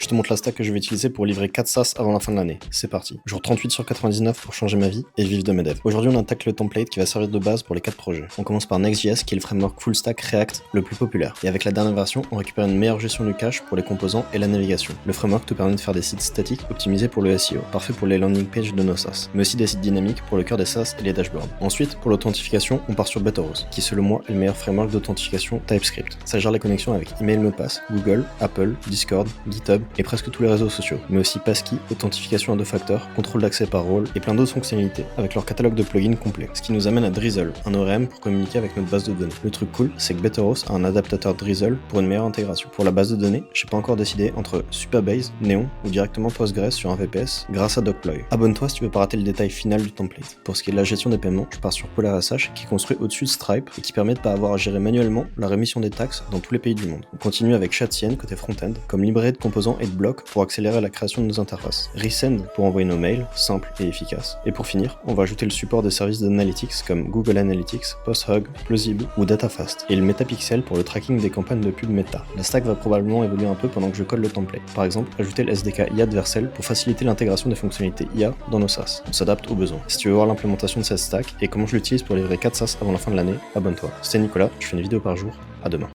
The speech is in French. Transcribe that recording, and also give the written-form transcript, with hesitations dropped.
Je te montre la stack que je vais utiliser pour livrer 4 SaaS avant la fin de l'année. C'est parti. Jour 38 sur 99 pour changer ma vie et vivre de mes devs. Aujourd'hui, on attaque le template qui va servir de base pour les 4 projets. On commence par Next.js qui est le framework full stack React le plus populaire. Et avec la dernière version, on récupère une meilleure gestion du cache pour les composants et la navigation. Le framework te permet de faire des sites statiques optimisés pour le SEO, parfait pour les landing pages de nos SaaS, mais aussi des sites dynamiques pour le cœur des SaaS et les dashboards. Ensuite, pour l'authentification, on part sur Betterose, qui selon moi est le meilleur framework d'authentification TypeScript. Ça gère les connexions avec email mot de passe, Google, Apple, Discord, GitHub et presque tous les réseaux sociaux, mais aussi Passkey, authentification à 2 facteurs, contrôle d'accès par rôle et plein d'autres fonctionnalités avec leur catalogue de plugins complet. Ce qui nous amène à Drizzle, un ORM pour communiquer avec notre base de données. Le truc cool, c'est que Betterose a un adaptateur Drizzle pour une meilleure intégration. Pour la base de données, j'ai pas encore décidé entre Supabase, Neon ou directement Postgres sur un VPS grâce à Deploy. Abonne-toi si tu veux pas rater le détail final du template. Pour ce qui est de la gestion des paiements, je pars sur PolarSH qui est construit au-dessus de Stripe et qui permet de pas avoir à gérer manuellement la rémission des taxes dans tous les pays du monde. On continue avec Chatien côté front-end, comme librairie de composants et de blocs pour accélérer la création de nos interfaces. Resend pour envoyer nos mails, simple et efficace. Et pour finir, on va ajouter le support des services d'analytics comme Google Analytics, PostHub, Plausible ou DataFast, et le Metapixel pour le tracking des campagnes de pub Meta. La stack va probablement évoluer un peu pendant que je code le template. Par exemple, ajouter le SDK IA de Vercel pour faciliter l'intégration des fonctionnalités IA dans nos SaaS. On s'adapte aux besoins. Si tu veux voir l'implémentation de cette stack et comment je l'utilise pour livrer 4 SaaS avant la fin de l'année, abonne-toi. C'était Nicolas, je fais une vidéo par jour. À demain.